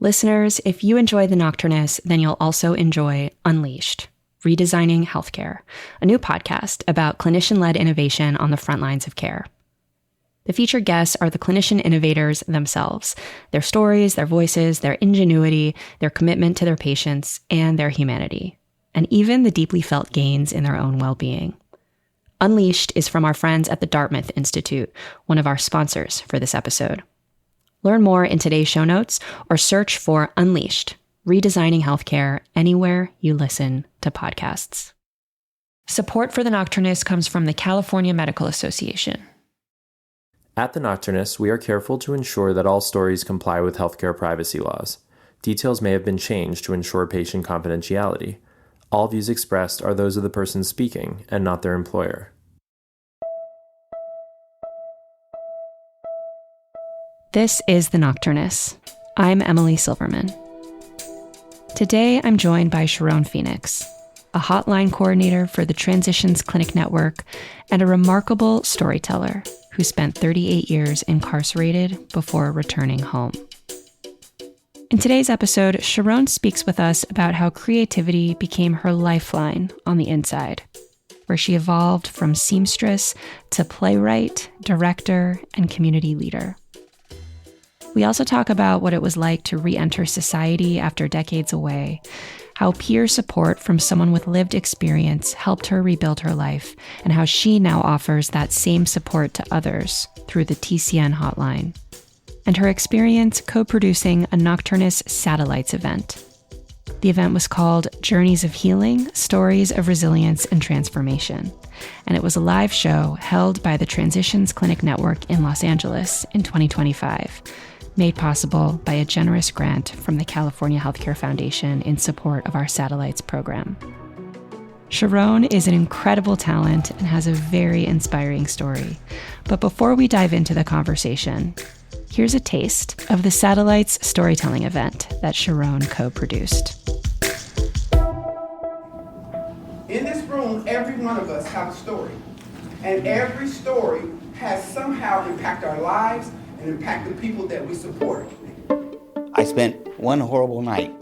Listeners, if you enjoy The Nocturnists, then you'll also enjoy Unleashed, Redesigning Healthcare, a new podcast about clinician-led innovation on the front lines of care. The featured guests are the clinician innovators themselves, their stories, their voices, their ingenuity, their commitment to their patients, and their humanity, and even the deeply felt gains in their own well-being. Unleashed is from our friends at the Dartmouth Institute, one of our sponsors for this episode. Learn more in today's show notes or search for Unleashed, Redesigning Healthcare anywhere you listen to podcasts. Support for The Nocturnists comes from the California Medical Association. At The Nocturnists, we are careful to ensure that all stories comply with healthcare privacy laws. Details may have been changed to ensure patient confidentiality. All views expressed are those of the person speaking and not their employer. This is The Nocturnists. I'm Emily Silverman. Today, I'm joined by Sharon Fennix, a hotline coordinator for the Transitions Clinic Network and a remarkable storyteller who spent 38 years incarcerated before returning home. In today's episode, Sharon speaks with us about how creativity became her lifeline on the inside, where she evolved from seamstress to playwright, director, and community leader. We also talk about what it was like to re-enter society after decades away, how peer support from someone with lived experience helped her rebuild her life, and how she now offers that same support to others through the TCN hotline, and her experience co-producing a Nocturnists Satellites event. The event was called Journeys of Healing, Stories of Resilience and Transformation, and it was a live show held by the Transitions Clinic Network in Los Angeles in 2025, made possible by a generous grant from the California Healthcare Foundation in support of our Satellites program. Sharon is an incredible talent and has a very inspiring story. But before we dive into the conversation, here's a taste of the Satellites storytelling event that Sharon co-produced. In this room, every one of us have a story. And every story has somehow impacted our lives and impact the people that we support. I spent one horrible night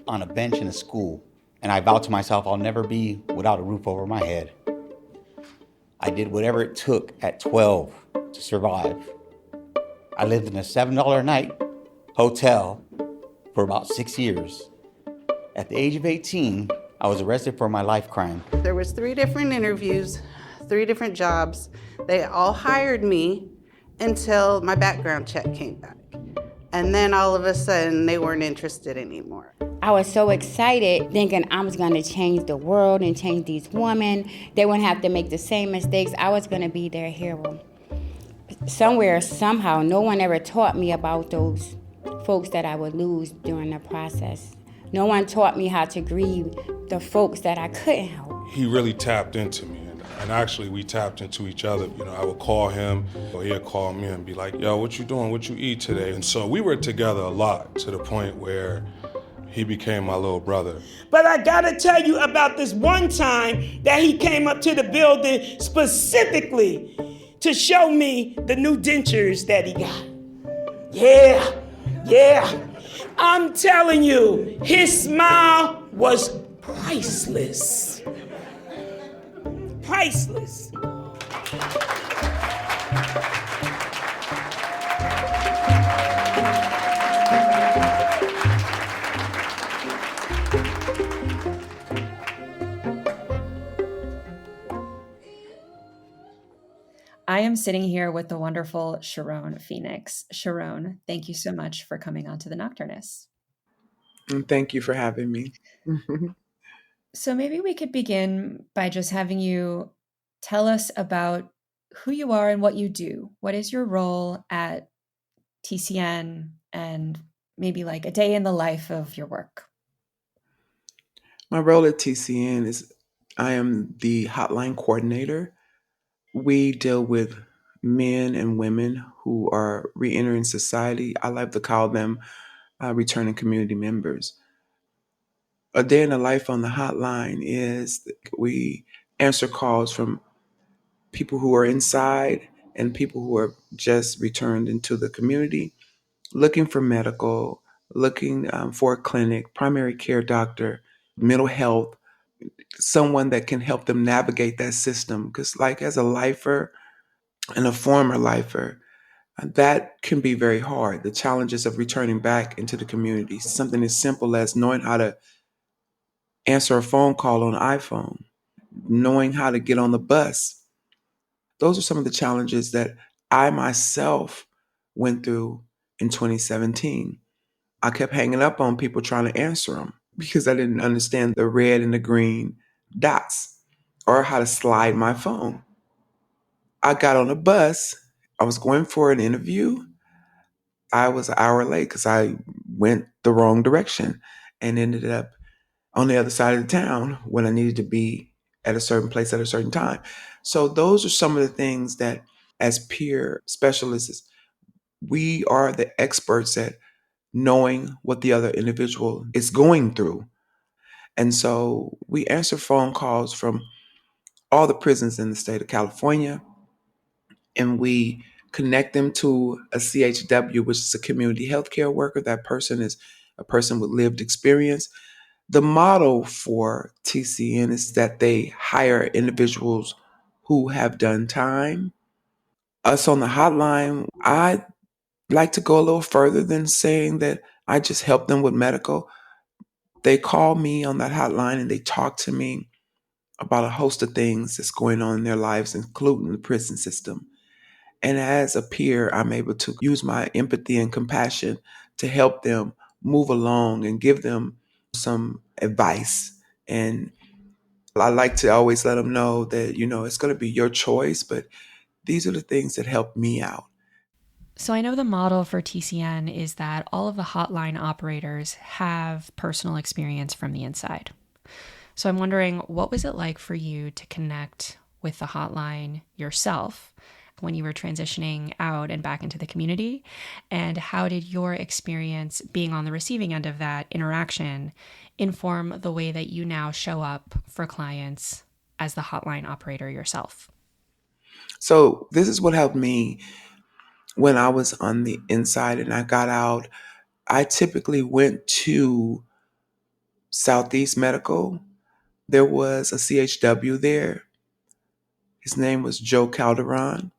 on a bench in a school, and I vowed to myself I'll never be without a roof over my head. I did whatever it took at 12 to survive. I lived in a $7 a night hotel for about 6 years. At the age of 18, I was arrested for my life crime. There was 3 different interviews, 3 different jobs. They all hired me until my background check came back. And then all of a sudden, they weren't interested anymore. I was so excited, thinking I was going to change the world and change these women. They wouldn't have to make the same mistakes. I was going to be their hero. Somewhere, somehow, no one ever taught me about those folks that I would lose during the process. No one taught me how to grieve the folks that I couldn't help. He really tapped into me. And actually, we tapped into each other. You know, I would call him, or he'd call me and be like, yo, what you doing? What you eat today? And so we were together a lot, to the point where he became my little brother. But I gotta tell you about this one time that he came up to the building specifically to show me the new dentures that he got. Yeah. I'm telling you, his smile was priceless. Priceless. I am sitting here with the wonderful Sharon Fennix. Sharon, thank you so much for coming on to the Nocturnists. Thank you for having me. So maybe we could begin by just having you tell us about who you are and what you do. What is your role at TCN, and maybe like a day in the life of your work? My role at TCN is I am the hotline coordinator. We deal with men and women who are reentering society. I like to call them returning community members. A day in the life on the hotline is we answer calls from people who are inside and people who are just returned into the community looking for medical looking for a clinic, primary care doctor, mental health, someone that can help them navigate that system. Because, like, as a lifer and a former lifer, that can be very hard. The challenges of returning back into the community, something as simple as knowing how to answer a phone call on iPhone, knowing how to get on the bus. Those are some of the challenges that I myself went through in 2017. I kept hanging up on people trying to answer them because I didn't understand the red and the green dots or how to slide my phone. I got on a bus. I was going for an interview. I was an hour late because I went the wrong direction and ended up on the other side of the town when I needed to be at a certain place at a certain time. So those are some of the things that, as peer specialists, we are the experts at knowing what the other individual is going through. And so we answer phone calls from all the prisons in the state of California, and we connect them to a CHW, which is a community healthcare worker. That person is a person with lived experience. The model for TCN is that they hire individuals who have done time. Us on the hotline, I like to go a little further than saying that I just help them with medical. They call me on that hotline and they talk to me about a host of things that's going on in their lives, including the prison system. And as a peer, I'm able to use my empathy and compassion to help them move along and give them some advice. And I like to always let them know that, it's going to be your choice, but these are the things that help me out. So I know the model for TCN is that all of the hotline operators have personal experience from the inside. So I'm wondering, what was it like for you to connect with the hotline yourself when you were transitioning out and back into the community? And how did your experience being on the receiving end of that interaction inform the way that you now show up for clients as the hotline operator yourself? So this is what helped me when I was on the inside and I got out. I typically went to Southeast Medical. There was a CHW there. His name was Joe Calderon.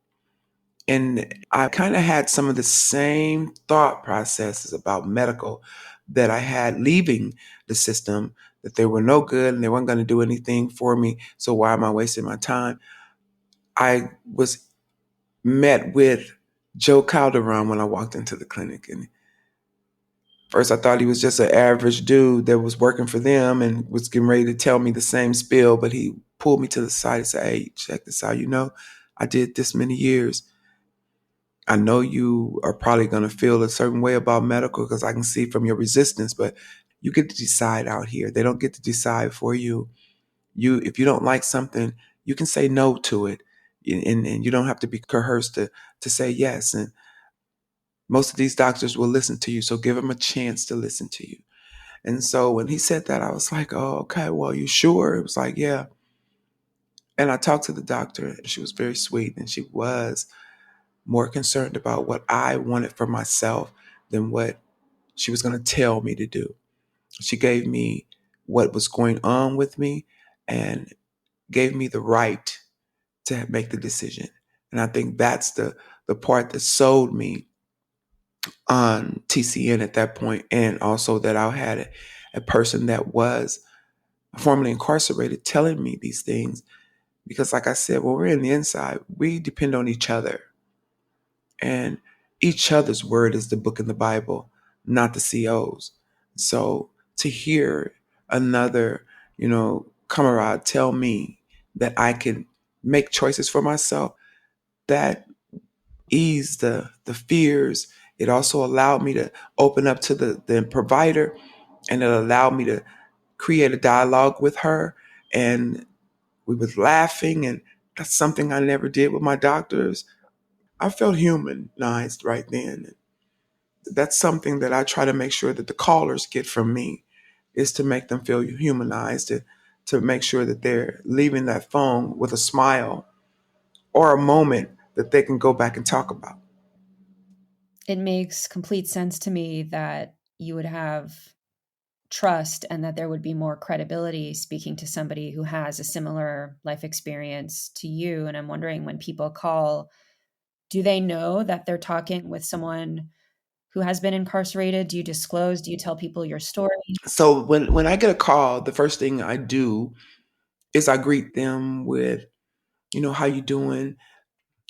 And I kind of had some of the same thought processes about medical that I had leaving the system, that they were no good and they weren't going to do anything for me. So why am I wasting my time? I was met with Joe Calderon when I walked into the clinic. And first I thought he was just an average dude that was working for them and was getting ready to tell me the same spiel. But he pulled me to the side and said, "Hey, check this out. I did this many years. I know you are probably going to feel a certain way about medical because I can see from your resistance, but you get to decide out here. They don't get to decide for you. If you don't like something, you can say no to it, and you don't have to be coerced to say yes. And most of these doctors will listen to you, so give them a chance to listen to you." And so when he said that, I was like, "Oh, okay. Well, you sure?" It was like, "Yeah." And I talked to the doctor, and she was very sweet, and she was more concerned about what I wanted for myself than what she was going to tell me to do. She gave me what was going on with me and gave me the right to make the decision. And I think that's the part that sold me on TCN at that point, and also that I had a person that was formerly incarcerated telling me these things. Because like I said, when we're in the inside, we depend on each other. And each other's word is the book in the Bible, not the CO's. So to hear another, comrade tell me that I can make choices for myself, that eased the fears. It also allowed me to open up to the provider, and it allowed me to create a dialogue with her. And we was laughing, and that's something I never did with my doctors. I felt humanized right then. That's something that I try to make sure that the callers get from me, is to make them feel humanized, to make sure that they're leaving that phone with a smile or a moment that they can go back and talk about. It makes complete sense to me that you would have trust and that there would be more credibility speaking to somebody who has a similar life experience to you. And I'm wondering, when people call, do they know that they're talking with someone who has been incarcerated? Do you disclose? Do you tell people your story? So when I get a call, the first thing I do is I greet them with, how you doing?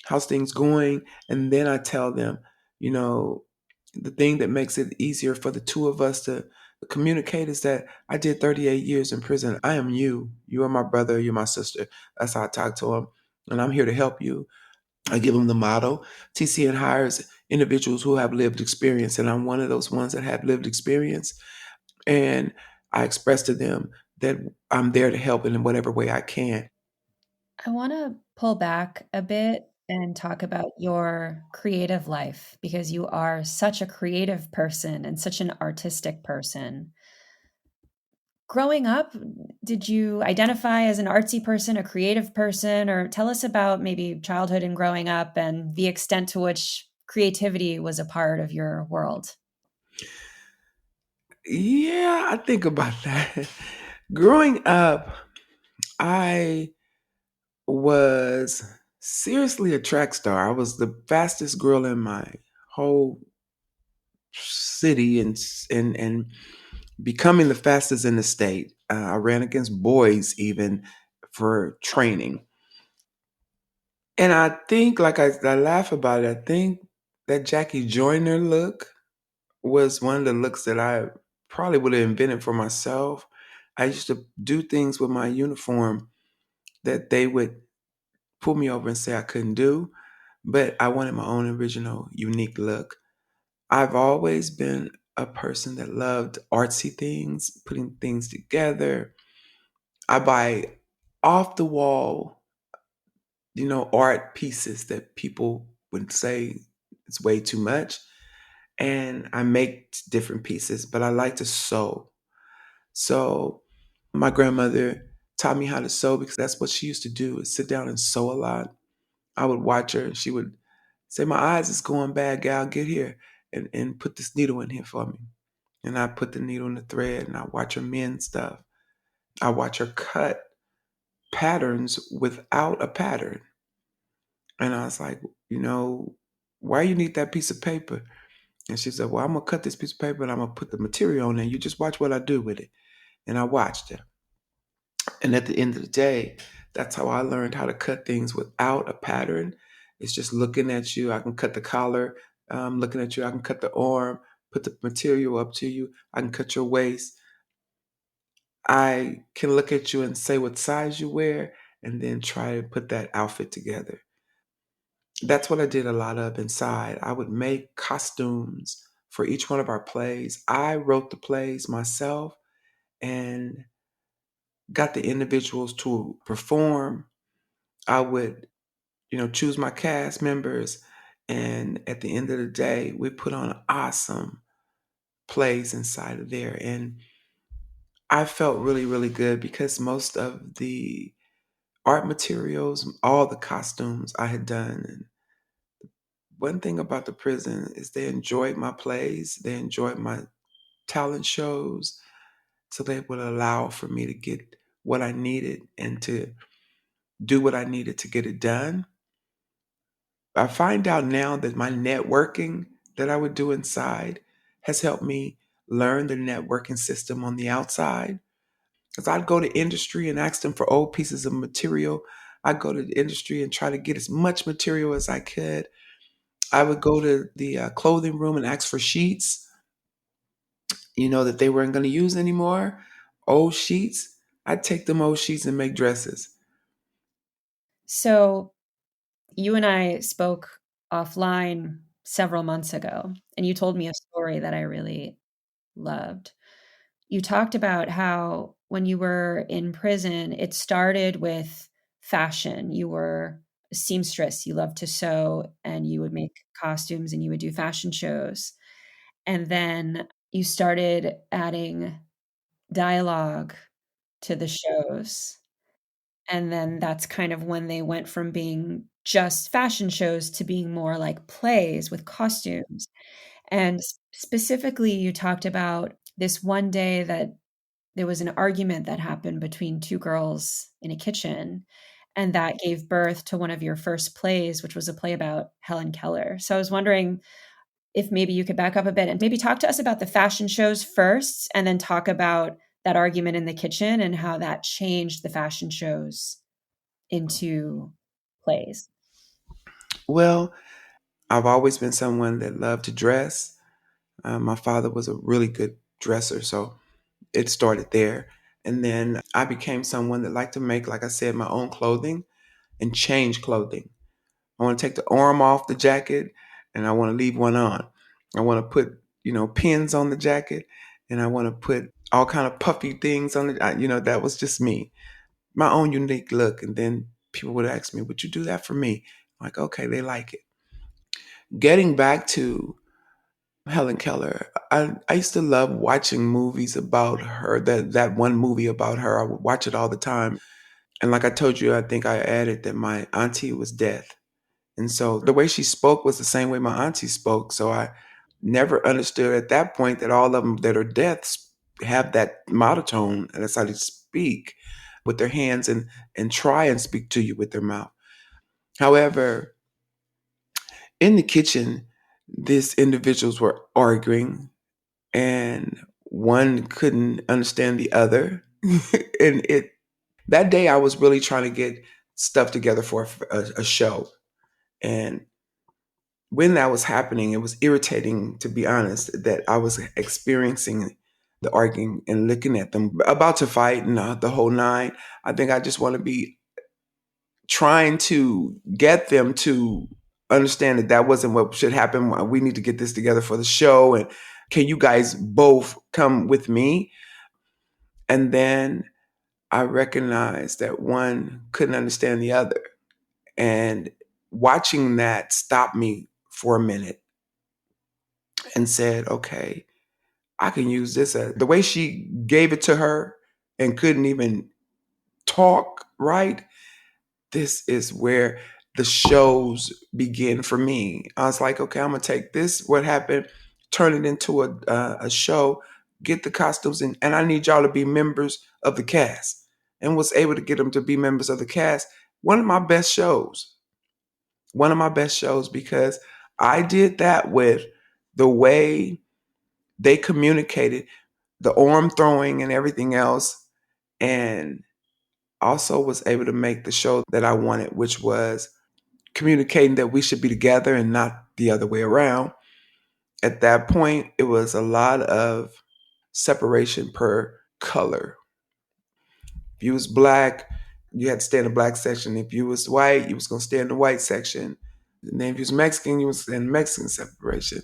How's things going? And then I tell them, the thing that makes it easier for the two of us to communicate is that I did 38 years in prison. I am you. You are my brother. You're my sister. That's how I talk to them. And I'm here to help you. I give them the motto. TCN hires individuals who have lived experience. And I'm one of those ones that have lived experience. And I express to them that I'm there to help in whatever way I can. I want to pull back a bit and talk about your creative life, because you are such a creative person and such an artistic person. Growing up, did you identify as an artsy person, a creative person, or tell us about maybe childhood and growing up and the extent to which creativity was a part of your world? Yeah, I think about that. Growing up, I was seriously a track star. I was the fastest girl in my whole city, and becoming the fastest in the state. I ran against boys even for training. And I think, like I laugh about it, I think that Jackie Joyner look was one of the looks that I probably would have invented for myself. I used to do things with my uniform that they would pull me over and say I couldn't do, but I wanted my own original, unique look. I've always been a person that loved artsy things, putting things together. I buy off the wall, art pieces that people would say it's way too much. And I make different pieces, but I like to sew. So my grandmother taught me how to sew because that's what she used to do, is sit down and sew a lot. I would watch her and she would say, "My eyes is going bad, gal, get here and put this needle in here for me." And I put the needle in the thread and I watch her mend stuff. I watch her cut patterns without a pattern. And I was like, why you need that piece of paper? And she said, "Well, I'm gonna cut this piece of paper and I'm gonna put the material on there. You just watch what I do with it." And I watched her. And at the end of the day, that's how I learned how to cut things without a pattern. It's just looking at you. I can cut the collar. Looking at you, I can cut the arm, put the material up to you. I can cut your waist. I can look at you and say what size you wear and then try to put that outfit together. That's what I did a lot of inside. I would make costumes for each one of our plays. I wrote the plays myself and got the individuals to perform. I would, choose my cast members. And at the end of the day, we put on awesome plays inside of there. And I felt really, really good because most of the art materials, all the costumes I had done. And one thing about the prison is they enjoyed my plays, they enjoyed my talent shows. So they would allow for me to get what I needed and to do what I needed to get it done. I find out now that my networking that I would do inside has helped me learn the networking system on the outside. Because I'd go to industry and ask them for old pieces of material. I'd go to the industry and try to get as much material as I could. I would go to the clothing room and ask for sheets, that they weren't going to use anymore. Old sheets. I'd take them old sheets and make dresses. So you and I spoke offline several months ago, and you told me a story that I really loved. You talked about how when you were in prison, it started with fashion. You were a seamstress, you loved to sew, and you would make costumes and you would do fashion shows. And then you started adding dialogue to the shows. And then that's kind of when they went from being just fashion shows to being more like plays with costumes. And Specifically, you talked about this one day that there was an argument that happened between two girls in a kitchen, and that gave birth to one of your first plays, which was a play about Helen Keller. So I was wondering if maybe you could back up a bit and maybe talk to us about the fashion shows first, and then talk about that argument in the kitchen and how that changed the fashion shows into plays. Well, I've always been someone that loved to dress. My father was a really good dresser, so it started there. And then I became someone that liked to make, like I said, my own clothing and change clothing. I want to take the arm off the jacket and I want to leave one on. I want to put, pins on the jacket, and I want to put all kind of puffy things on it. That was just me, my own unique look. And then people would ask me, would you do that for me? I'm like, okay, they like it. Getting back to Helen Keller, I used to love watching movies about her. That one movie about her, I would watch it all the time. And like I told you, I think I added that my auntie was deaf. And so the way she spoke was the same way my auntie spoke. So I never understood at that point that all of them that are deaf have that monotone, and that's how they speak with their hands and try and speak to you with their mouth. However, in the kitchen, these individuals were arguing, and one couldn't understand the other. And that day I was really trying to get stuff together for a show. And when that was happening, it was irritating, to be honest, that I was experiencing the arguing and looking at them about to fight and the whole nine. I think I just want to be trying to get them to understand that that wasn't what should happen. We need to get this together for the show. And can you guys both come with me? And then I recognized that one couldn't understand the other. And watching that stopped me for a minute and said, okay, I can use this. The way she gave it to her and couldn't even talk right, this is where the shows begin for me. I was like, okay, I'm going to take this, what happened, turn it into a show, get the costumes, and I need y'all to be members of the cast. And was able to get them to be members of the cast. One of my best shows. One of my best shows, because I did that with the way they communicated, the arm throwing and everything else, and also was able to make the show that I wanted, which was communicating that we should be together and not the other way around. At that point, it was a lot of separation per color. If you was black, you had to stay in the black section. If you was white, you was going to stay in the white section. And then if you was Mexican, you was in Mexican separation.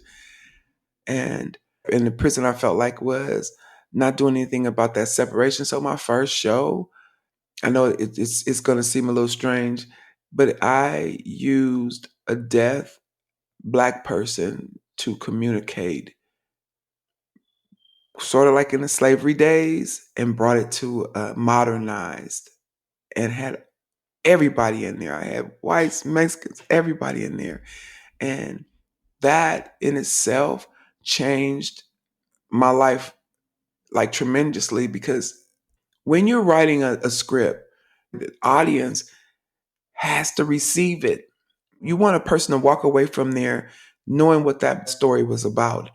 And in the prison, I felt like was not doing anything about that separation. So my first show, I know it's going to seem a little strange, but I used a deaf black person to communicate, sort of like in the slavery days, and brought it to modernized, and had everybody in there. I had whites, Mexicans, everybody in there. And that in itself changed my life like tremendously, because when you're writing a script, the audience has to receive it. You want a person to walk away from there knowing what that story was about.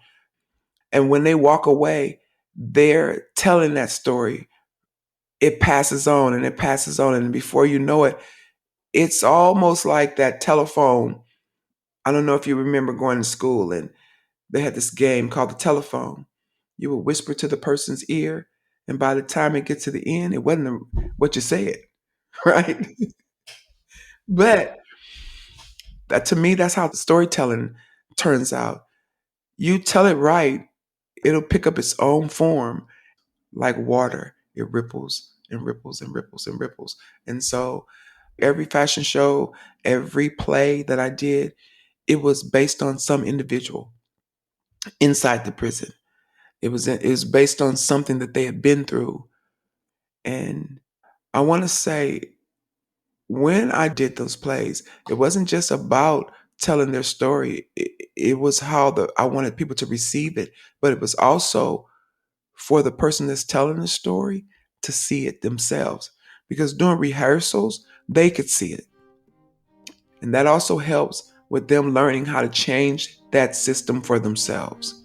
And when they walk away, they're telling that story. It passes on and it passes on. And before you know it, it's almost like that telephone. I don't know if you remember going to school and they had this game called the telephone. You would whisper to the person's ear, and by the time it gets to the end, it wasn't what you said, right? But that, to me, that's how the storytelling turns out. You tell it right, it'll pick up its own form like water. It ripples and ripples and ripples and ripples. And so every fashion show, every play that I did, it was based on some individual inside the prison. It was based on something that they had been through. And I want to say, when I did those plays, it wasn't just about telling their story, it was how I wanted people to receive it, but it was also for the person that's telling the story to see it themselves. Because during rehearsals, they could see it. And that also helps with them learning how to change that system for themselves.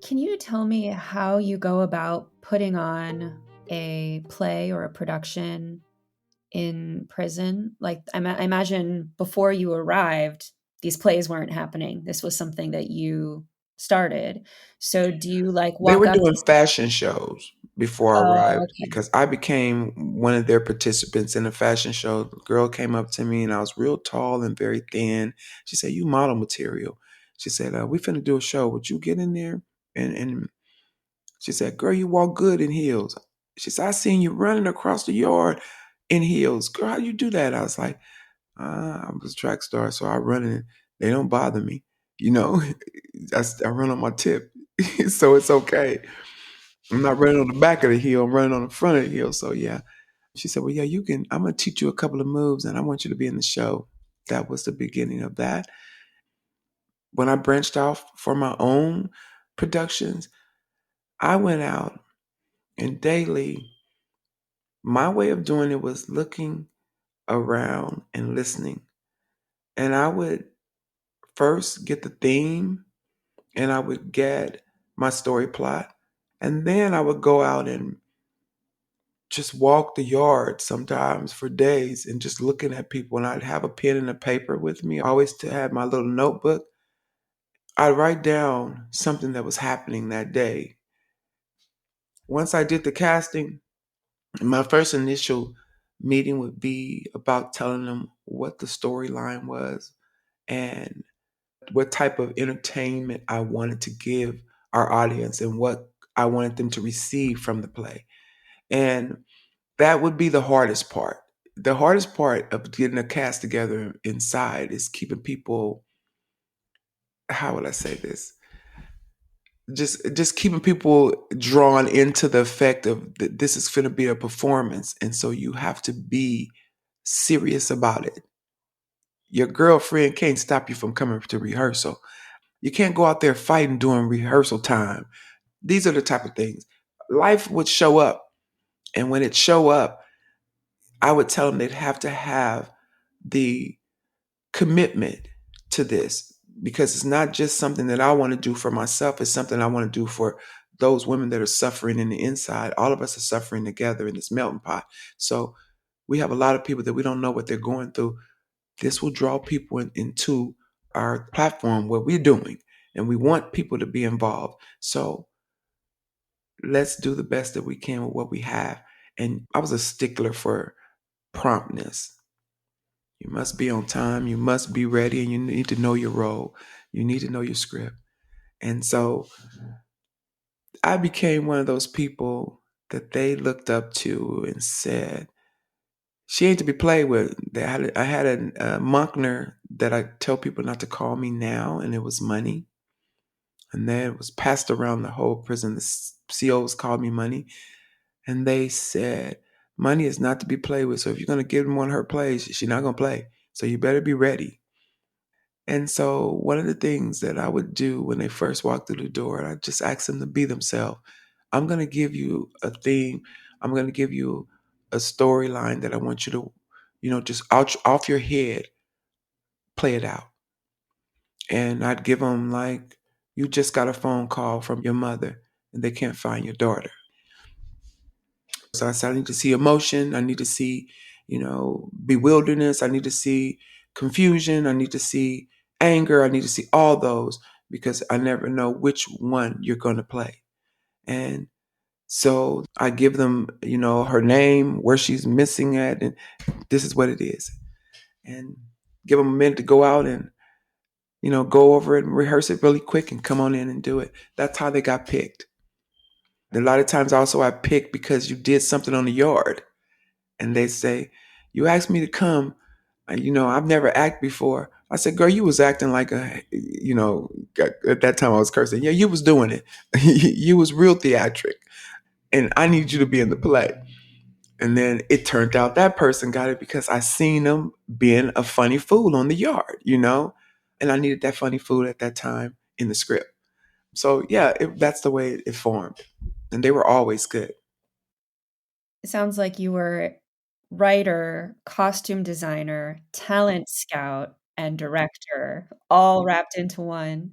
Can you tell me how you go about putting on a play or a production in prison? Like, I imagine before you arrived, these plays weren't happening. This was something that you started. So do you like They walk were up doing to... fashion shows before I Oh, arrived okay. because I became one of their participants in a fashion show. The girl came up to me and I was real tall and very thin. She said, "You model material." She said, "We finna do a show. Would you get in there?" And she said, "Girl, you walk good in heels." She said, "I seen you running across the yard in heels. Girl, how you do that?" I was like, I was a track star, so I run and they don't bother me. You know, I run on my tip, so it's okay. I'm not running on the back of the heel. I'm running on the front of the heel. So yeah. She said, "Well, yeah, you can. I'm gonna teach you a couple of moves, and I want you to be in the show." That was the beginning of that. When I branched off for my own productions, I went out and daily. My way of doing it was looking around and listening, and I would first get the theme, and I would get my story plot, and then I would go out and just walk the yard sometimes for days and just looking at people. And I'd have a pen and a paper with me. I always to have my little notebook. I'd write down something that was happening that day. Once I did the casting, my first initial meeting would be about telling them what the storyline was and what type of entertainment I wanted to give our audience and what I wanted them to receive from the play. And that would be the hardest part. The hardest part of getting a cast together inside is keeping people, how would I say this? Just keeping people drawn into the effect of this is going to be a performance. And so you have to be serious about it. Your girlfriend can't stop you from coming to rehearsal. You can't go out there fighting during rehearsal time. These are the type of things. Life would show up. And when it show up, I would tell them they'd have to have the commitment to this because it's not just something that I want to do for myself. It's something I want to do for those women that are suffering in the inside. All of us are suffering together in this melting pot. So we have a lot of people that we don't know what they're going through. This will draw people into our platform, what we're doing, and we want people to be involved. So let's do the best that we can with what we have. And I was a stickler for promptness. You must be on time, you must be ready, and you need to know your role. You need to know your script. And so I became one of those people that they looked up to and said, she ain't to be played with. I had a Monkner that I tell people not to call me now, and it was Money. And then it was passed around the whole prison. The COs called me Money. And they said, Money is not to be played with. So if you're going to give them one of her plays, she's not going to play. So you better be ready. And so one of the things that I would do when they first walk through the door, I just ask them to be themselves. I'm going to give you a theme. I'm going to give you a storyline that I want you to, just off your head, play it out. And I'd give them like, you just got a phone call from your mother and they can't find your daughter. So I said, I need to see emotion. I need to see, bewilderness. I need to see confusion. I need to see anger. I need to see all those because I never know which one you're going to play. And so I give them, her name, where she's missing at, and this is what it is. And give them a minute to go out and go over it and rehearse it really quick and come on in and do it. That's how they got picked. A lot of times also I picked because you did something on the yard and they say, you asked me to come. I've never acted before. I said, girl, you was acting like at that time I was cursing. Yeah, you was doing it. You was real theatric. And I need you to be in the play. And then it turned out that person got it because I seen them being a funny fool on the yard. And I needed that funny fool at that time in the script. So yeah, that's the way it formed. And they were always good. It sounds like you were writer, costume designer, talent scout, and director all wrapped into one.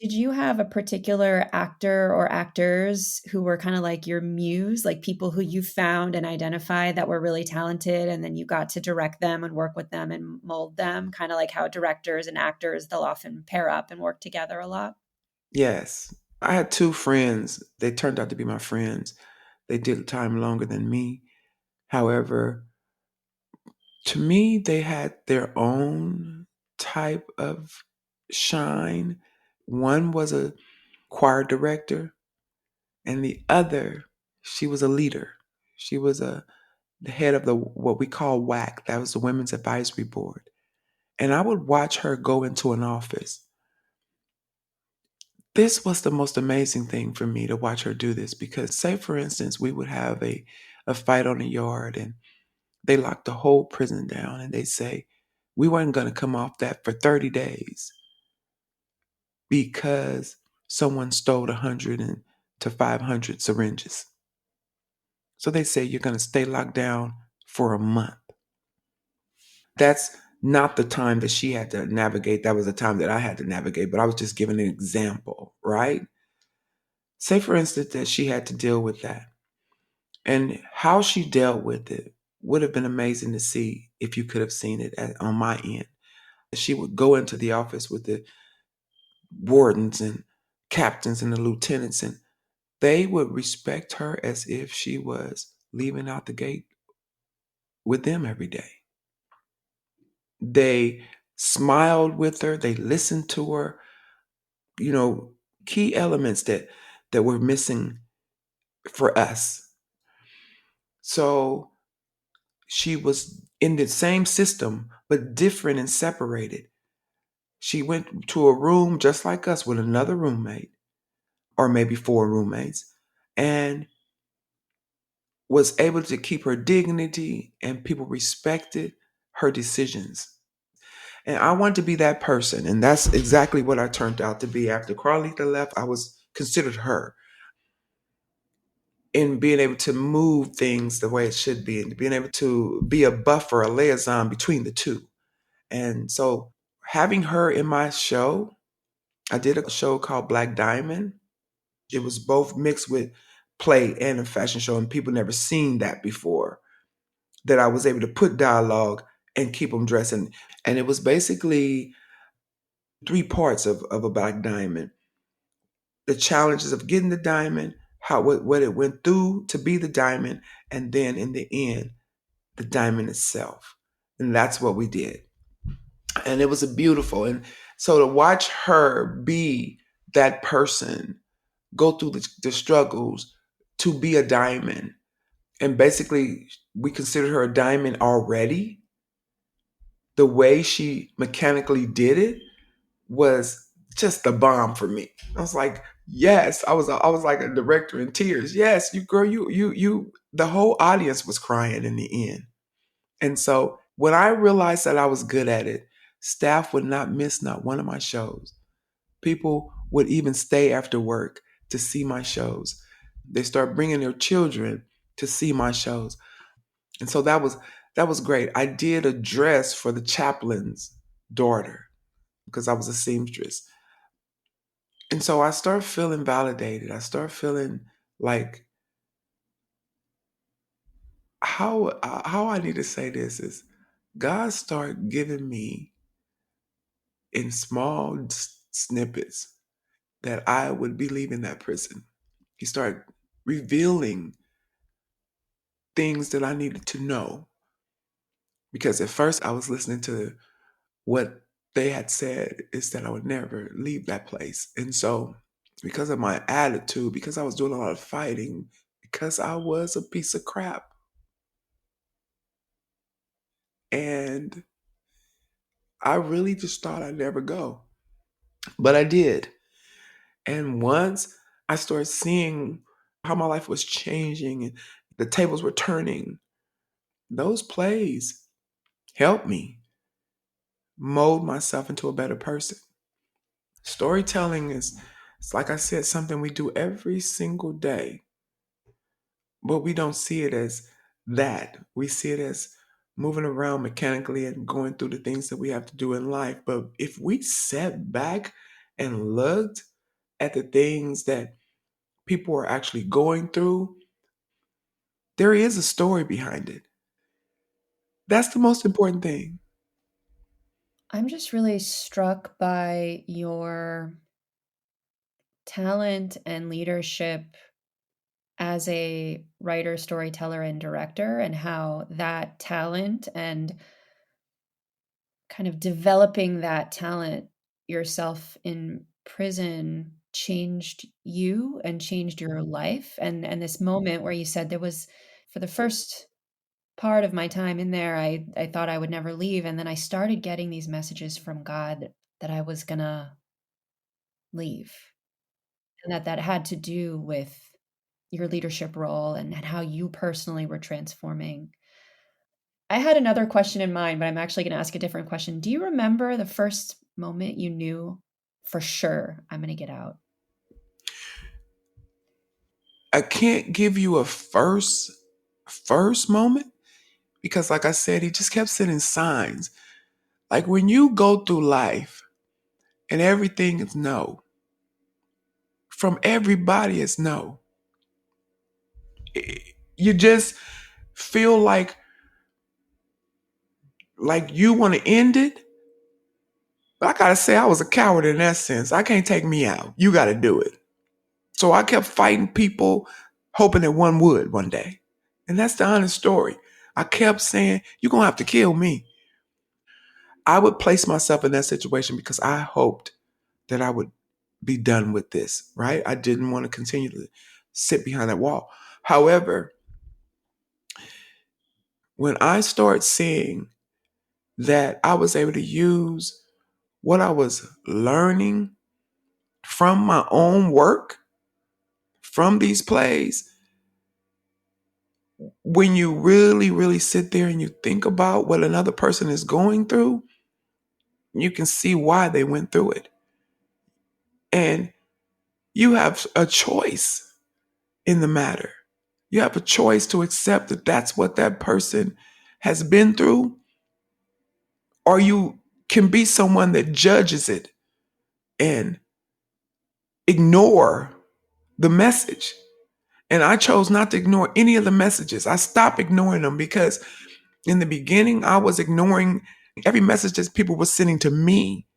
Did you have a particular actor or actors who were kind of like your muse, like people who you found and identified that were really talented, and then you got to direct them and work with them and mold them, kind of like how directors and actors, they'll often pair up and work together a lot? Yes. I had two friends. They turned out to be my friends. They did time longer than me. However, to me, they had their own type of shine. One was a choir director, and the other, she was a leader. She was the head of the what we call WAC. That was the Women's Advisory Board. And I would watch her go into an office. This was the most amazing thing for me to watch her do this because, say, for instance, we would have a fight on the yard and they locked the whole prison down and they say, we weren't going to come off that for 30 days because someone stole 100 to 500 syringes. So they say you're going to stay locked down for a month. That's not the time that she had to navigate. That was the time that I had to navigate, but I was just giving an example, right? Say, for instance, that she had to deal with that. And how she dealt with it would have been amazing to see if you could have seen it on my end. She would go into the office with the wardens and captains and the lieutenants, and they would respect her as if she was leaving out the gate with them every day. They smiled with her, they listened to her, key elements that were missing for us. So she was in the same system, but different and separated. She went to a room just like us with another roommate, or maybe four roommates, and was able to keep her dignity and people respected her decisions. And I wanted to be that person. And that's exactly what I turned out to be. After Carlita left, I was considered her in being able to move things the way it should be and being able to be a buffer, a liaison between the two. And so having her in my show, I did a show called Black Diamond. It was both mixed with play and a fashion show, and people never seen that before. That I was able to put dialogue and keep them dressing. And it was basically three parts of a Black Diamond. The challenges of getting the diamond, what it went through to be the diamond, and then in the end, the diamond itself. And that's what we did. And it was a beautiful. And so to watch her be that person, go through the struggles to be a diamond, and basically we considered her a diamond already. The way she mechanically did it was just a bomb for me. I was like, yes, I was like a director in tears. Yes, you girl, you the whole audience was crying in the end. And so when I realized that I was good at it, staff would not miss not one of my shows. People would even stay after work to see my shows. They start bringing their children to see my shows. And so that was great. I did a dress for the chaplain's daughter because I was a seamstress. And so I start feeling validated. I start feeling like how I need to say this is God start giving me in small snippets that I would be leaving that prison. He started revealing things that I needed to know because at first I was listening to what they had said is that I would never leave that place. And so, because of my attitude, because I was doing a lot of fighting, because I was a piece of crap, and I really just thought I'd never go. But I did. And once I started seeing how my life was changing and the tables were turning, those plays helped me mold myself into a better person. Storytelling is, it's like I said, something we do every single day, but we don't see it as that. We see it as moving around mechanically and going through the things that we have to do in life. But if we sat back and looked at the things that people are actually going through, there is a story behind it. That's the most important thing. I'm just really struck by your talent and leadership as a writer, storyteller, and director, and how that talent and kind of developing that talent yourself in prison changed you and changed your life. And this moment where you said there was, for the first part of my time in there, I thought I would never leave. And then I started getting these messages from God that I was gonna leave. And that had to do with your leadership role and how you personally were transforming. I had another question in mind, but I'm actually gonna ask a different question. Do you remember the first moment you knew for sure I'm gonna get out? I can't give you a first moment because like I said, he just kept sending signs. Like when you go through life and everything is no, from everybody is no. You just feel like you want to end it. But I gotta say, I was a coward in that sense. I can't take me out. You gotta do it. So I kept fighting people, hoping that one would one day. And that's the honest story. I kept saying, you're gonna have to kill me. I would place myself in that situation because I hoped that I would be done with this, right? I didn't want to continue to sit behind that wall. However, when I started seeing that I was able to use what I was learning from my own work, from these plays, when you really, really sit there and you think about what another person is going through, you can see why they went through it. And you have a choice in the matter. You have a choice to accept that that's what that person has been through, or you can be someone that judges it and ignore the message. And I chose not to ignore any of the messages. I stopped ignoring them because in the beginning, I was ignoring every message that people were sending to me.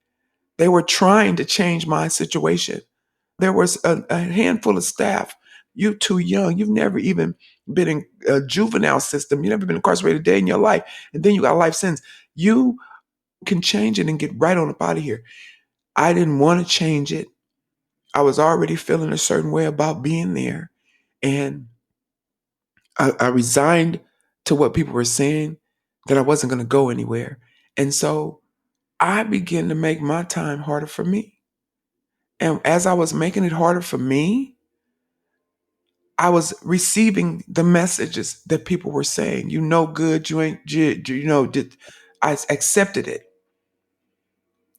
They were trying to change my situation. There was a handful of staff. You're too young. You've never even been in a juvenile system. You've never been incarcerated a day in your life. And then you got a life sentence. You can change it and get right on up out of here. I didn't want to change it. I was already feeling a certain way about being there. And I resigned to what people were saying, that I wasn't going to go anywhere. And so I began to make my time harder for me. And as I was making it harder for me, I was receiving the messages that people were saying. You know good, you ain't, I accepted it.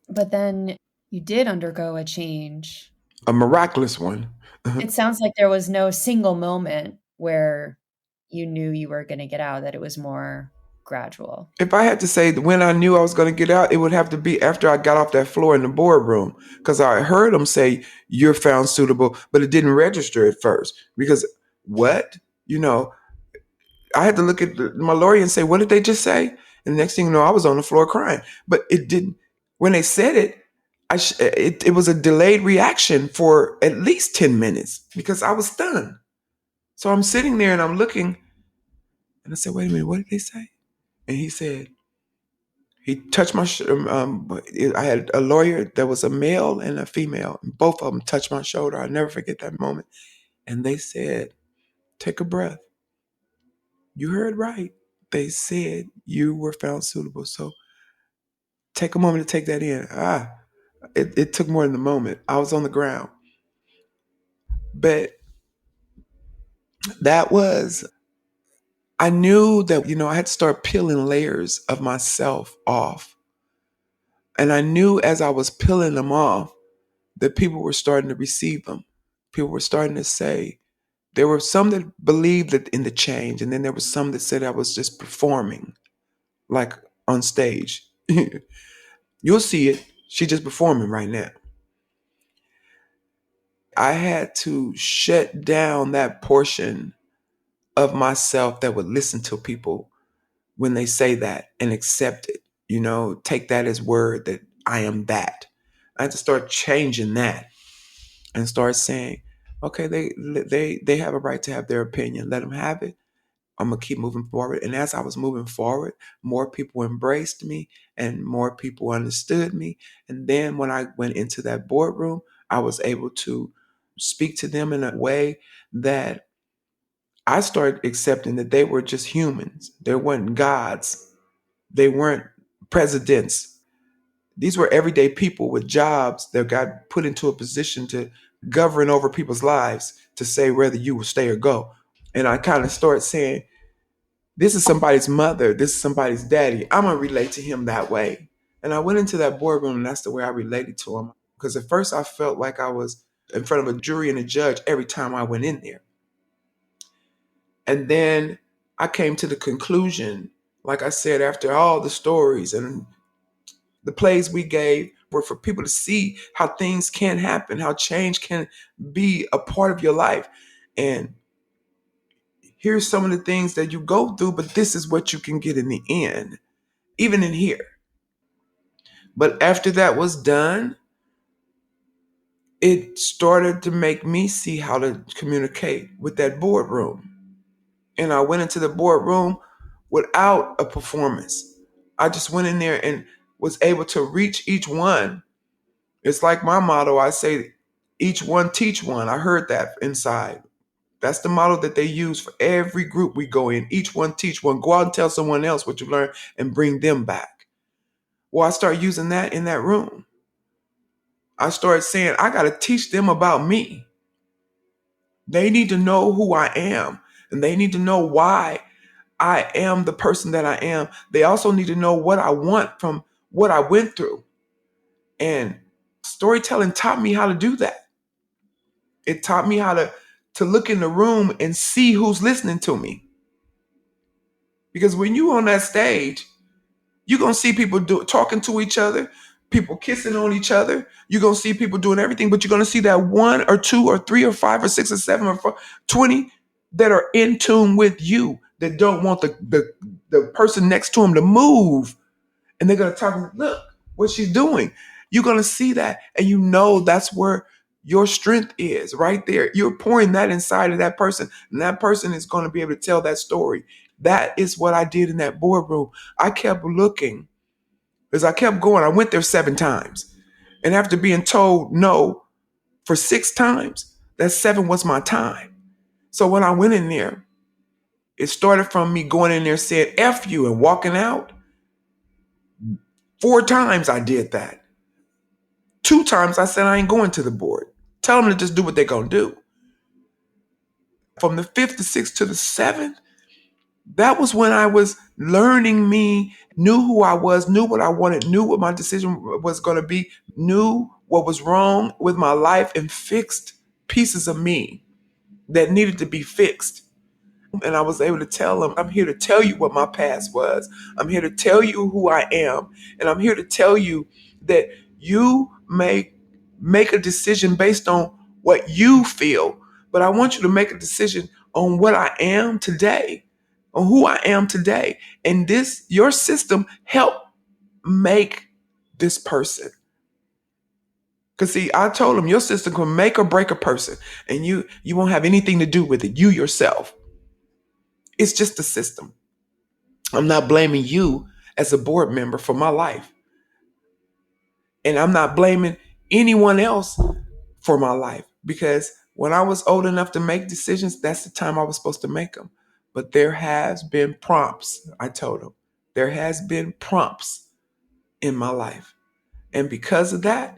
But then you did undergo a change. A miraculous one. It sounds like there was no single moment where you knew you were gonna get out, that it was more gradual. If I had to say when I knew I was going to get out, it would have to be after I got off that floor in the boardroom, because I heard them say, you're found suitable, but it didn't register at first. Because what? I had to look at my lawyer and say, what did they just say? And the next thing you know, I was on the floor crying. But it didn't. When they said it, it was a delayed reaction for at least 10 minutes because I was stunned. So I'm sitting there and I'm looking and I said, wait a minute, what did they say? And he He touched my, I had a lawyer that was a male and a female. And both of them touched my shoulder. I'll never forget that moment. And they said, take a breath. You heard right. They said you were found suitable. So take a moment to take that in. It took more than a moment. I was on the ground. But I knew that, I had to start peeling layers of myself off. And I knew as I was peeling them off that people were starting to receive them. People were starting to say, there were some that believed that in the change. And then there was some that said I was just performing, like on stage. You'll see it. She's just performing right now. I had to shut down that portion of myself that would listen to people when they say that and accept it. Take that as word that I am that. I had to start changing that and start saying, okay, they have a right to have their opinion. Let them have it. I'm going to keep moving forward. And as I was moving forward, more people embraced me and more people understood me. And then when I went into that boardroom, I was able to speak to them in a way that I started accepting that they were just humans. They weren't gods. They weren't presidents. These were everyday people with jobs that got put into a position to govern over people's lives, to say whether you will stay or go. And I kind of started saying, this is somebody's mother. This is somebody's daddy. I'm going to relate to him that way. And I went into that boardroom and that's the way I related to him. Because at first I felt like I was in front of a jury and a judge every time I went in there. And then I came to the conclusion, like I said, after all the stories and the plays we gave were for people to see how things can happen, how change can be a part of your life. And here's some of the things that you go through, but this is what you can get in the end, even in here. But after that was done, it started to make me see how to communicate with that boardroom. And I went into the boardroom without a performance. I just went in there and was able to reach each one. It's like my motto. I say, each one teach one. I heard that inside. That's the model that they use for every group we go in. Each one teach one. Go out and tell someone else what you learned and bring them back. Well, I started using that in that room. I started saying, I got to teach them about me. They need to know who I am, and they need to know why I am the person that I am. They also need to know what I want from what I went through. And storytelling taught me how to do that. It taught me how to look in the room and see who's listening to me. Because when you on that stage, you're going to see people talking to each other, people kissing on each other. You're going to see people doing everything, but you're going to see that 1 or 2 or 3 or 5 or 6 or 7 or 4, 20 that are in tune with you, that don't want the person next to them to move. And they're going to talk, look what she's doing. You're going to see that. And that's where your strength is right there. You're pouring that inside of that person. And that person is going to be able to tell that story. That is what I did in that boardroom. I kept looking as I kept going. I went there 7 times. And after being told no for 6 times, that 7 was my time. So when I went in there, it started from me going in there saying, F you, and walking out. 4 times I did that. 2 times I said, I ain't going to the board. Tell them to just do what they're going to do. From the 5th to 6th to the 7th, that was when I was learning me, knew who I was, knew what I wanted, knew what my decision was going to be, knew what was wrong with my life, and fixed pieces of me that needed to be fixed. And I was able to tell them, I'm here to tell you what my past was. I'm here to tell you who I am. And I'm here to tell you that you may make a decision based on what you feel. But I want you to make a decision on what I am today, on who I am today. And your system helped make this person. Because see, I told them your system can make or break a person, and you won't have anything to do with it, you yourself. It's just the system. I'm not blaming you as a board member for my life. And I'm not blaming anyone else for my life, because when I was old enough to make decisions, that's the time I was supposed to make them. But there has been prompts, I told him. There has been prompts in my life. And because of that,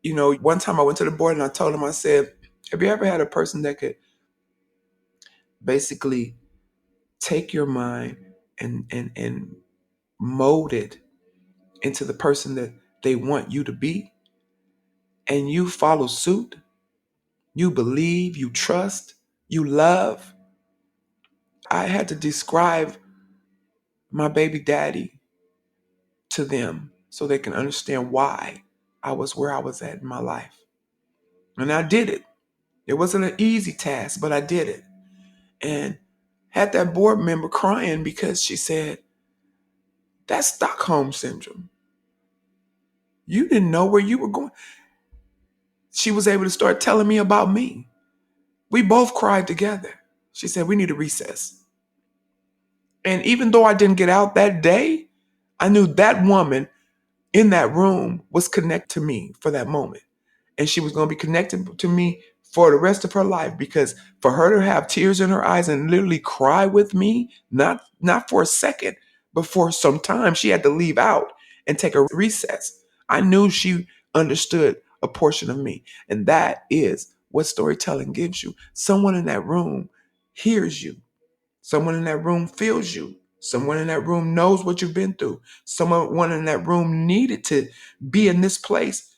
one time I went to the board and I told him, I said, have you ever had a person that could basically take your mind and mold it into the person that they want you to be, and you follow suit, you believe, you trust, you love? I had to describe my baby daddy to them so they can understand why I was where I was at in my life. And I did it. It wasn't an easy task, but I did it. And had that board member crying because she said, that's Stockholm syndrome. You didn't know where you were going. She was able to start telling me about me. We both cried together. She said, we need a recess. And even though I didn't get out that day, I knew that woman in that room was connected to me for that moment. And she was going to be connected to me for the rest of her life, because for her to have tears in her eyes and literally cry with me, not for a second, but for some time, she had to leave out and take a recess. I knew she understood a portion of me. And that is what storytelling gives you. Someone in that room hears you. Someone in that room feels you. Someone in that room knows what you've been through. Someone in that room needed to be in this place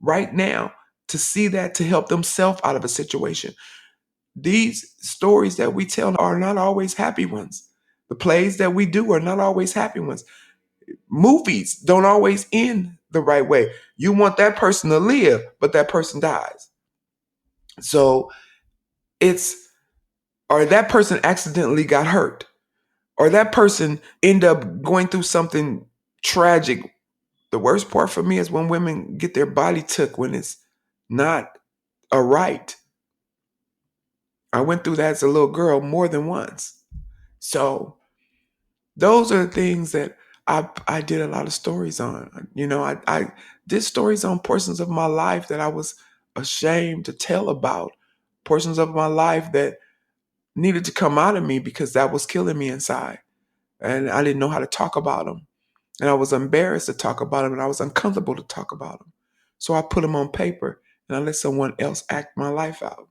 right now to see that, to help themselves out of a situation. These stories that we tell are not always happy ones. The plays that we do are not always happy ones. Movies don't always end the right way. You want that person to live, but that person dies. So or that person accidentally got hurt, or that person end up going through something tragic. The worst part for me is when women get their body took when it's not a right. I went through that as a little girl more than once. So those are the things that I did a lot of stories on. I did stories on portions of my life that I was ashamed to tell about, portions of my life that needed to come out of me because that was killing me inside. And I didn't know how to talk about them. And I was embarrassed to talk about them, and I was uncomfortable to talk about them. So I put them on paper and I let someone else act my life out.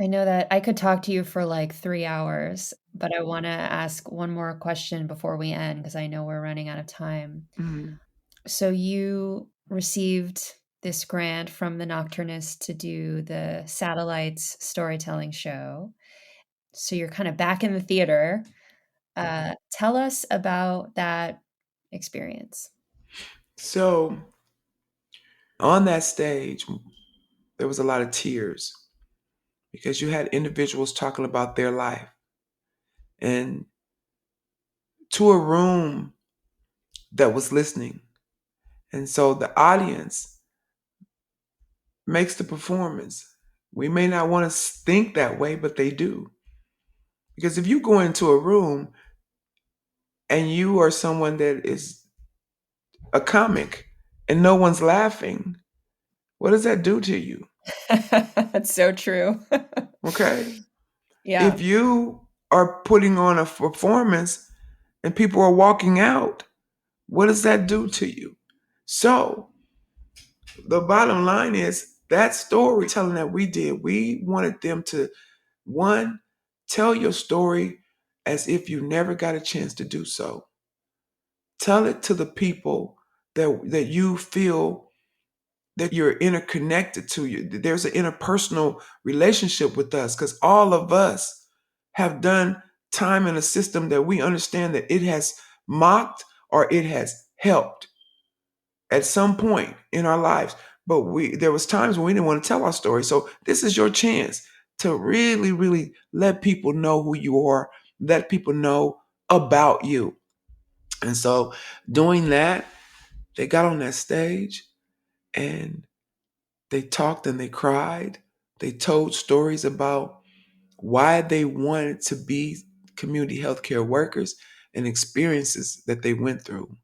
I know that I could talk to you for like 3 hours, but I want to ask one more question before we end because I know we're running out of time. Mhm. So you received this grant from the Nocturnists to do the Satellites storytelling show. So you're kind of back in the theater. Tell us about that experience. So on that stage, there was a lot of tears because you had individuals talking about their life, and to a room that was listening. And so the audience makes the performance. We may not want to think that way, but they do. Because if you go into a room and you are someone that is a comic and no one's laughing, what does that do to you? That's so true. Okay? Yeah. If you are putting on a performance and people are walking out, what does that do to you? So the bottom line is that storytelling that we did, we wanted them to, one, tell your story as if you never got a chance to do so. Tell it to the people that you feel that you're interconnected to. You. There's an interpersonal relationship with us because all of us have done time in a system that we understand that it has mocked or it has helped at some point in our lives. But there was times when we didn't want to tell our story. So this is your chance to really, really let people know who you are, let people know about you. And so doing that, they got on that stage and they talked and they cried. They told stories about why they wanted to be community healthcare workers and experiences that they went through,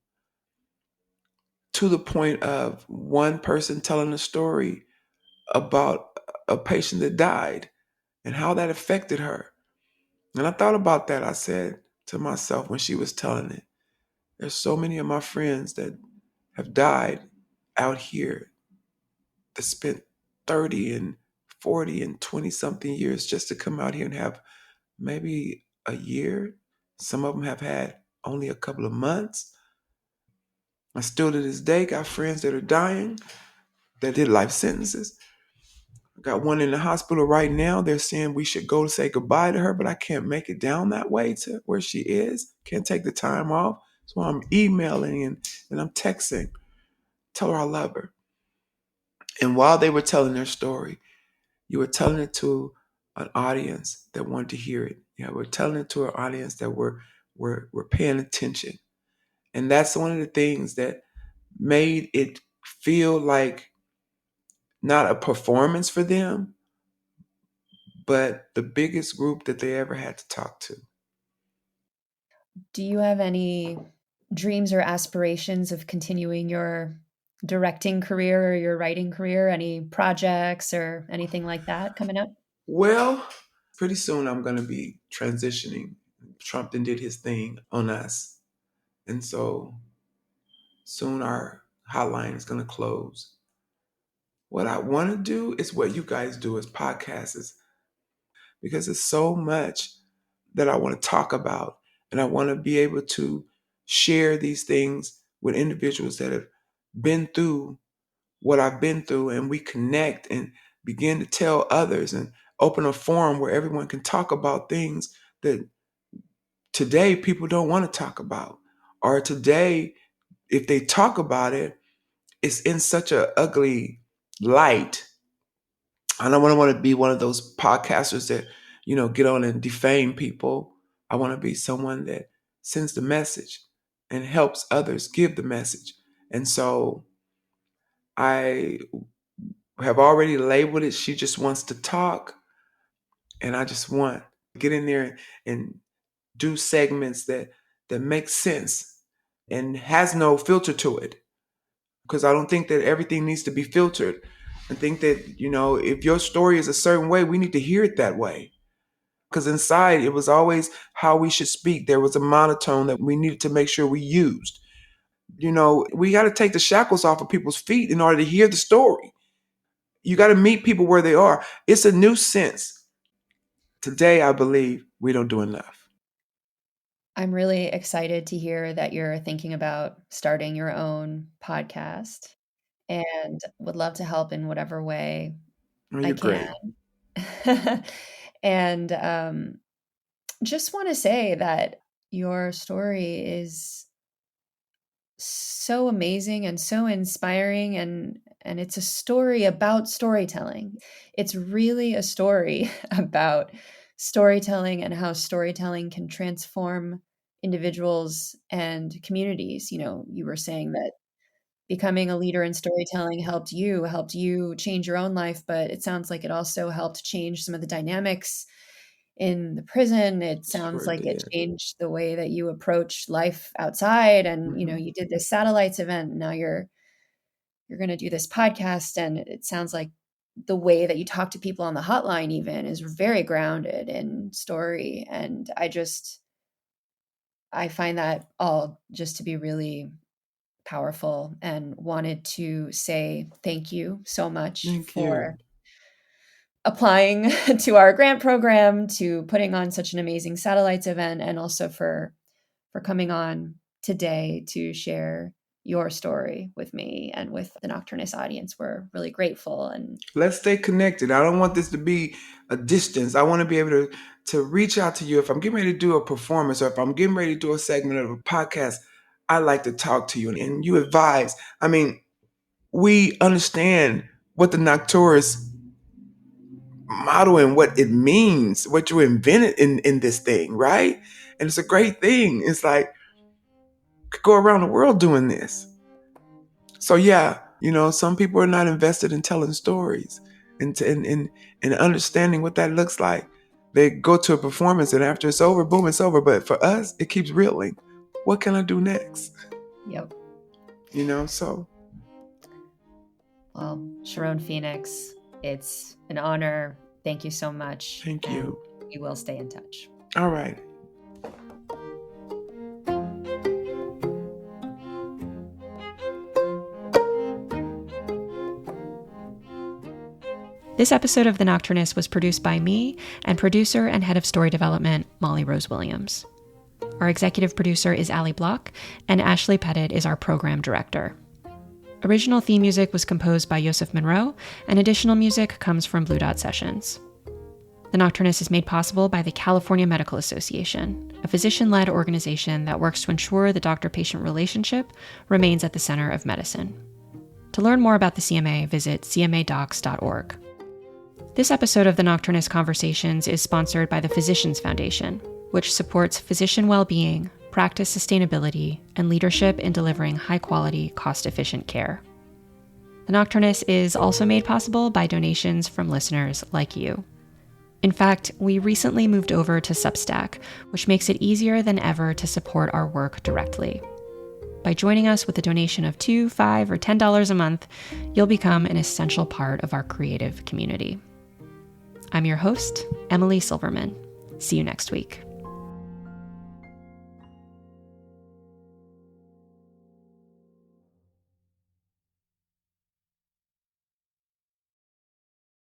to the point of one person telling a story about a patient that died and how that affected her. And I thought about that. I said to myself when she was telling it, there's so many of my friends that have died out here that spent 30 and 40 and 20 something years just to come out here and have maybe a year. Some of them have had only a couple of months. I still to this day got friends that are dying that did life sentences. I got one in the hospital right now. They're saying we should go to say goodbye to her, but I can't make it down that way to where she is. Can't take the time off. So I'm emailing and I'm texting. Tell her I love her. And while they were telling their story, you were telling it to an audience that wanted to hear it. Yeah, we're telling it to an audience that were paying attention. And that's one of the things that made it feel like not a performance for them, but the biggest group that they ever had to talk to. Do you have any dreams or aspirations of continuing your directing career or your writing career? Any projects or anything like that coming up? Well, pretty soon I'm going to be transitioning. Trump then did his thing on us. And so soon our hotline is going to close. What I want to do is what you guys do as podcasts, because it's so much that I want to talk about. And I want to be able to share these things with individuals that have been through what I've been through, and we connect and begin to tell others and open a forum where everyone can talk about things that today people don't want to talk about. Or today, if they talk about it, it's in such an ugly light. I don't want to be one of those podcasters that, get on and defame people. I want to be someone that sends the message and helps others give the message. And so I have already labeled it, She Just Wants to Talk. And I just want to get in there and do segments that make sense and has no filter to it. Because I don't think that everything needs to be filtered. I think that, if your story is a certain way, we need to hear it that way. Because inside, it was always how we should speak. There was a monotone that we needed to make sure we used. We got to take the shackles off of people's feet in order to hear the story. You got to meet people where they are. It's a new sense. Today, I believe we don't do enough. I'm really excited to hear that you're thinking about starting your own podcast and would love to help in whatever way You're I great. can. And just want to say that your story is so amazing and so inspiring, and it's a story about storytelling. It's really a story about storytelling and how storytelling can transform individuals and communities. You were saying that becoming a leader in storytelling helped you change your own life, but it sounds like it also helped change some of the dynamics in the prison. It sounds Sure like it did. changed the way that you approach life outside. And Mhm. you did this satellites event, and now you're going to do this podcast, and it sounds like the way that you talk to people on the hotline even is very grounded in story. And I find that all just to be really powerful, and wanted to say thank you so much Thank you. for applying to our grant program, to putting on such an amazing satellites event, and also for coming on today to share your story with me and with the Nocturnist audience. We're really grateful. And Let's stay connected. I don't want this to be a distance. I want to be able to reach out to you. If I'm getting ready to do a performance, or if I'm getting ready to do a segment of a podcast, I like to talk to you and you advise. I mean, we understand what the Nocturnists motto and what it means, what you invented in this thing, right? And it's a great thing. It's like, could go around the world doing this. So yeah, some people are not invested in telling stories and understanding what that looks like. They go to a performance and after it's over, boom, it's over. But for us, it keeps reeling. What can I do next? Yep. So. Well, Sharon Fennix, it's an honor. Thank you so much. Thank you. We will stay in touch. All right. This episode of The Nocturnists was produced by me and producer and head of story development, Molly Rose Williams. Our executive producer is Allie Block, and Ashley Pettit is our program director. Original theme music was composed by Yosef Monroe, and additional music comes from Blue Dot Sessions. The Nocturnist is made possible by the California Medical Association, a physician-led organization that works to ensure the doctor-patient relationship remains at the center of medicine. To learn more about the CMA, visit cmadocs.org. This episode of the Nocturnist Conversations is sponsored by the Physicians Foundation, which supports physician well-being, practice sustainability, and leadership in delivering high-quality, cost-efficient care. The Nocturnist is also made possible by donations from listeners like you. In fact, we recently moved over to Substack, which makes it easier than ever to support our work directly. By joining us with a donation of $2, $5, or $10 a month, you'll become an essential part of our creative community. I'm your host, Emily Silverman. See you next week.